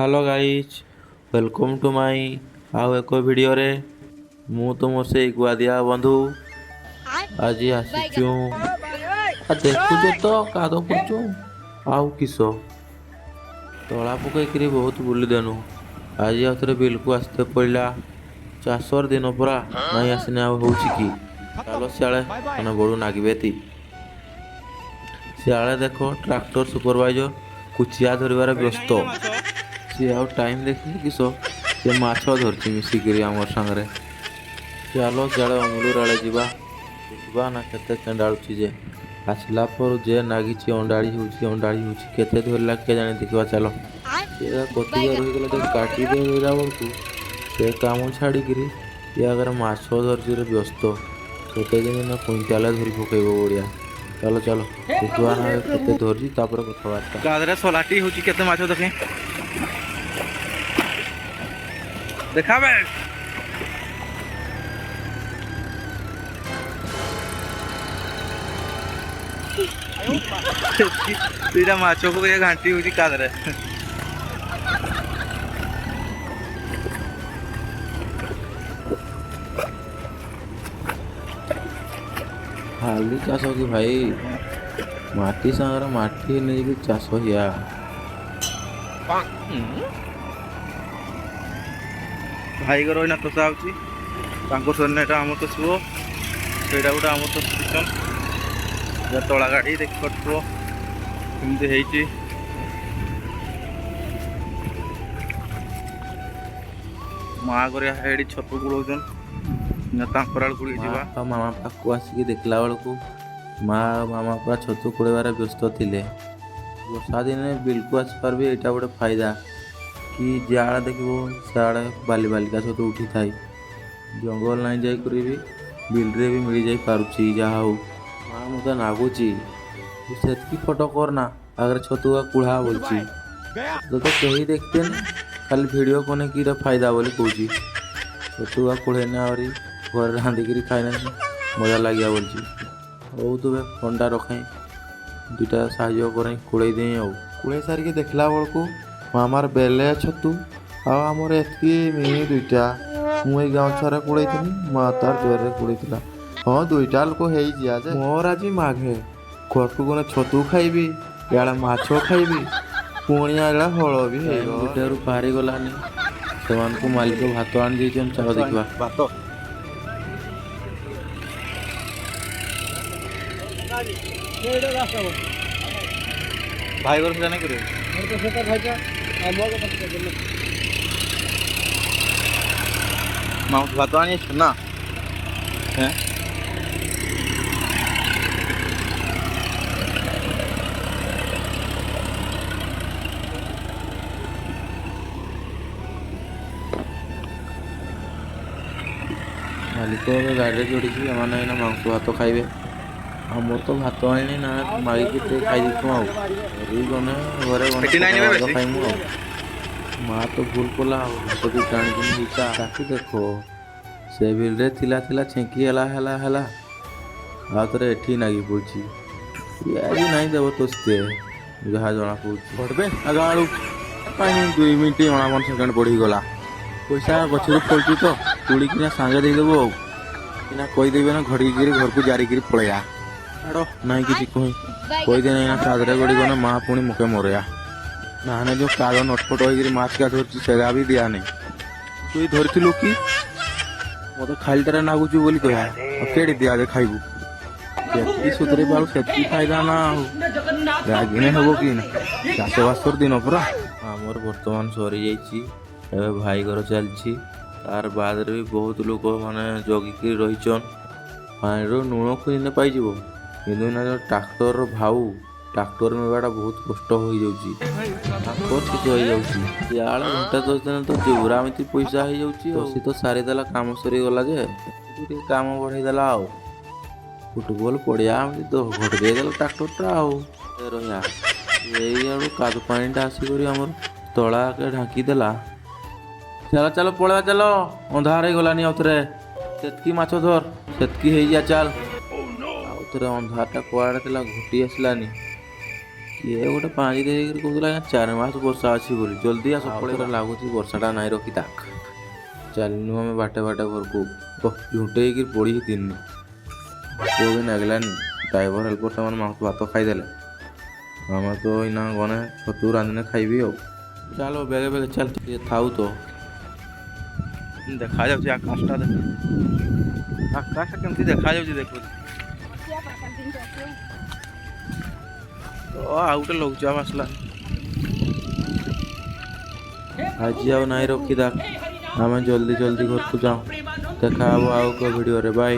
Hello guys welcome to my आउ एक video रे मु तुम से गुआदिया बंधु आज आसीचु देखुच तो काद करचु आउ किस तला पकईकि बहुत बुलीदेनु आज आउे बिल को आसते पड़ा चाषर दिन परा नहीं आसने आउ कि चलो सियाड़े मैंने बड़ू नागबे सियाड़े देख ट्रैक्टर सुपरवाइजर कुचिया धरबार व्यस्त सी आउ टाइम देखिए किस सी माछ धरती मिसिकी आम सांगे चलो सियाड़े अमूलूर आड़े जावा ना केते केंडाळुची जे आसला पर जे नागी अंडाड़ी होते धरला किए जाने देखा चलो कति रहीगला तो काटी देला बेलू से काम छाड़िकी अगर माछ धरती व्यस्त केते दिन ना क्विंटाल धरी पकड़ बढ़िया चलो चलो देखा ना केते धरती कथबार्ता गादरे सोलाटी होची केते माछ देखे देखाबे तीटा माछ को ये घांटी होची कादरे खाली चाष कि भाई माटी सांगे माटी नहीं चाष या भाई घर ना तोषा हो सैन्य आम तो शुभ से गोटे आम तो किचन तला गाड़ी देख पार्टी माँ घर छतु गुड़ौन मामा पाक आसिक देखला बेलू माँ मामा पूरा छतु कुड़ेबार व्यस्त थे वर्षा दिन बिल को आसपार भी यहाँ गोटे फायदा कि जाड़ा देखो सियाड़े बाली बालिका छतु उठी थाई जंगल नहीं जाकर भी बिल्रे भी मिल जाई पारुची जहा हो माँ मत नागुची से फटो करना अगर छतुआ कुड़ा बोलची तो कहीं देखते न खाली वीडियो कोने की फायदा बोली कहूँ छतुआ कुड़ेने आहरी घर रांधिकी खाई मजा लगे बोलची हो तो फंडा रखें दुटा साहय करें कुड़े दे कुड़े सारिक देखला बेलू मामार बेले छतु आमर एतकी मिनी दुईटा मुई गाँव छारा कुड़े माँ तार जोर कुड़े हाँ दुईटा लोक हो मोर आज माघे घर को गने छतु खाइबी इे माछ खाइबी पुणी आला हल भी दुटारू पारी गलानी से मालिक भात आनी दे चलो देखा भात भाई घर से नहीं करे माउस भात आनी ना मालिक गाड़ी जोड़ी मैंने मांस भात खाइबे आमर तो भात आनी ना मागिक खाई गने घरे खाइमु माँ तो भूल कला भात भी टाणी ताकि देख से बिल थिला छेंकी आउे एठी नागी पड़ी आज नहीं देव तोस्ते जहाँ जना पड़े आगा आलू कहीं 2 मिनट 51 सेकेंड बढ़ीगला पैसा गचर फलची तो तुड़िकी सांगे देदेव ना कहीदेवे ना घड़िकी घर को जारिकी पलैया आड़ ना कि कहीदे ना कादरे गड़ी गने माँ पुणी मुखे मरया ना जो काद नटपट हो माछ का धरती सेगा भी दिया नहीं तु धरलु कि मत खालीटा नागुचु बोली कह केड़ी दिया दे खाइबू से सुधरे पालू से फायदा ना रागिने हम कि चाष बासर दिन पूरा आमर बर्तमान सरी जा भाई घर चलती तार बाद भी बहुत लोक माने जगिकी रहीचन पानी लुण खुद पाई कि ट्राक्टर भाऊ ट्राक्टर मिलवाटा बहुत कष्ट हो जाए घंटा 10 दिन तो जोरा एमती पैसा हो सी तो सारीदेला काम सरीगला जे काम बढ़ईदेला फुटबल पड़िया तो घटदेला ट्राक्टरटा रहा कादु पानीटा आसिक आमर तला के ढाकीदेला चलो चलो पड़ा चलो अंधार हो गलानी आउे सेतकी माछ धर सेतकी हो जा चल आउे अंधारटा कड़े घुटी आसलानी କିଏ ଗୋଟେ ପାଣି ଦେଇକରି କହୁଥିଲା 4 ମାସ ବର୍ଷା ଅଛି ବୋଲି ଜଲ୍ଦି ଆସ ପଳେଇ ଲାଗୁଛି ବର୍ଷାଟା ନାଇଁ ରଖି ତାକ୍ ଚାଲିନୁ ଆମେ ବାଟେ ବାଟେ ଘରକୁ ଝୁଣ୍ଟେଇକିରି ପଡ଼ି ତିନି ପୁଅ ବି ନାଗିଲାନି ଡ୍ରାଇଭର ହେଲ୍ପର ସେମାନେ ଭାତ ଖାଇଦେଲେ ଆମେ ତ ଏଇନା ଗନେ ଛତୁ ରାନ୍ଧିନେ ଖାଇବି ଆଉ ଚାଲ ବେଗେ ବେଗେ ଚାଲ ଟିକେ ଥାଉ ତ ଦେଖାଯାଉଛି ଆକାଶଟା ଦେଖ ଆକାଶଟା କେମିତି ଦେଖାଯାଉଛି ଦେଖୁଛି ଆଉ ଗୋଟେ ଲଘୁଚାପ ଆସିଲା ଆଜି ଆଉ ନାଇଁ ରଖି ଆମେ ଜଲ୍ଦି ଜଲ୍ଦି ଘରକୁ ଯାଉ ଦେଖା ହବ ଆଉ କୋଉ ଭିଡ଼ିଓରେ ବାଏ।